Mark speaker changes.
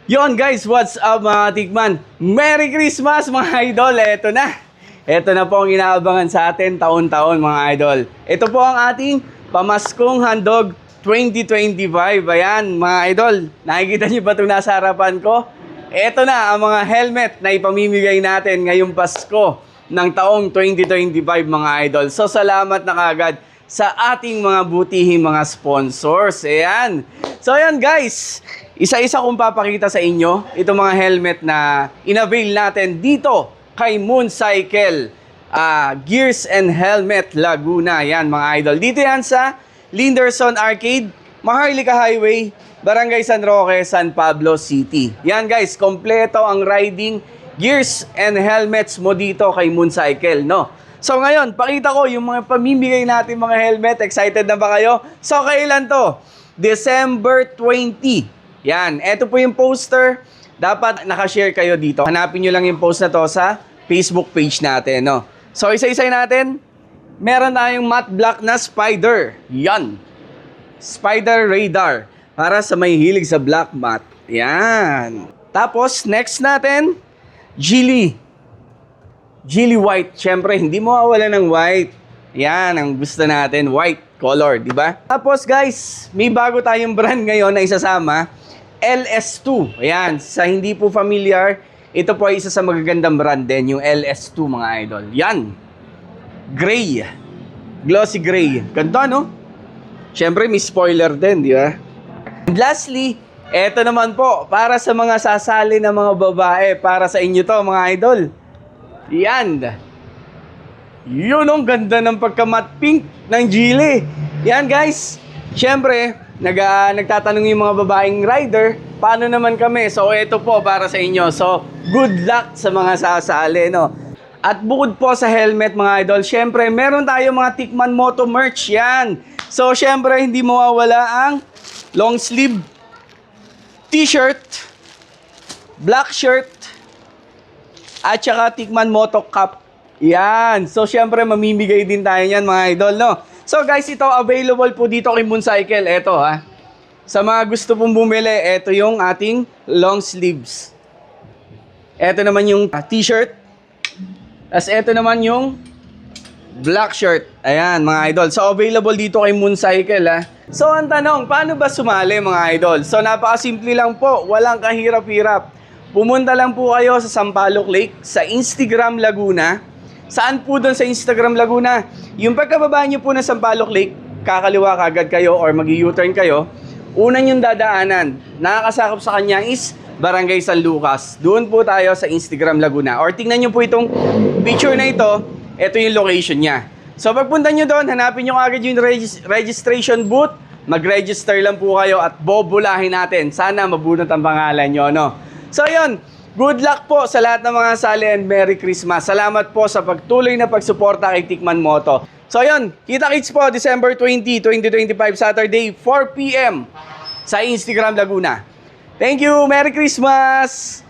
Speaker 1: Yon guys, what's up mga tikman? Merry Christmas mga idol! Eto na! Eto na po ang inaabangan sa atin taon-taon mga idol. Ito po ang ating pamaskong handog 2025. Ayan mga idol, nakikita niyo ba itong nasa harapan ko? Eto na ang mga helmet na ipamimigay natin ngayong Pasko ng taong 2025 mga idol. So salamat na kagad sa ating mga butihing mga sponsors. Ayan. So ayan guys, isa-isa kong papakita sa inyo itong mga helmet na inavail natin dito kay Mooncycle Gears and Helmet Laguna. Yan mga idol. Dito yan sa Linderson Arcade, Maharlika Highway, Barangay San Roque, San Pablo City. Yan guys, kompleto ang riding gears and helmets mo dito kay Mooncycle, no? So ngayon, pakita ko yung mga pamimigay natin mga helmet. Excited na ba kayo? So kailan to? December 20. Yan, eto po yung poster. Dapat nakashare kayo dito. Hanapin nyo lang yung post na to sa Facebook page natin, no? So isa-isay natin. Meron tayong matte black na Spider. Yan. Spider Radar. Para sa may hilig sa black matte. Yan. Tapos, next natin, Geely White. Siyempre, hindi mo mawala ng white. Yan, ang gusto natin. White color, di ba? Tapos guys, may bago tayong brand ngayon na isasama. LS2. Ayan, sa hindi po familiar, ito po ay isa sa magagandang brand din, yung LS2 mga idol. Yan. Gray. Glossy gray. Ganda, no? Siyempre, may spoiler din, di ba? And lastly, eto naman po, para sa mga sasali na mga babae, para sa inyo to mga idol. Yan. Yun ang ganda ng pagka-matte pink ng Geely. Yan guys. Siyempre, nagtatanong yung mga babaeng rider, paano naman kami? So, ito po para sa inyo. So, good luck sa mga sasali, no? At bukod po sa helmet, mga idol, siyempre, meron tayo mga Tikman Moto merch. Yan. So, siyempre, hindi mawawala ang long sleeve t-shirt, black shirt, at saka Tikman Moto Cup. Yan. So, syempre, mamimigay din tayo yan, mga idol, no? So, guys, ito, available po dito kay Mooncycle. Ito, ha. Sa mga gusto pong bumili, ito yung ating long sleeves. Ito naman yung t-shirt. As ito naman yung black shirt. Ayan, mga idol. So, available dito kay Mooncycle, ha. So, ang tanong, paano ba sumali, mga idol? So, napakasimple lang po. Walang kahirap-hirap. Pumunta lang po kayo sa Sampaloc Lake, sa Instagram Laguna. Saan po doon sa Instagram Laguna? Yung pagkababa nyo po ng Sampaloc Lake, kakaliwa kagad kayo or mag-u-turn kayo, unang yung dadaanan, nakakasakop sa kanya is Barangay San Lucas. Doon po tayo sa Instagram Laguna. Or tingnan nyo po itong picture na ito, ito yung location niya. So pagpunta nyo doon, hanapin nyo agad yung registration booth, mag-register lang po kayo at bobolahin natin. Sana mabunot ang pangalan nyo, no? So yun, good luck po sa lahat ng mga sali and Merry Christmas. Salamat po sa pagtuloy na pagsuporta kay Tikman Moto. So yun, kita-kits po December 20, 2025, Saturday, 4 p.m. sa Instagram Laguna. Thank you, Merry Christmas!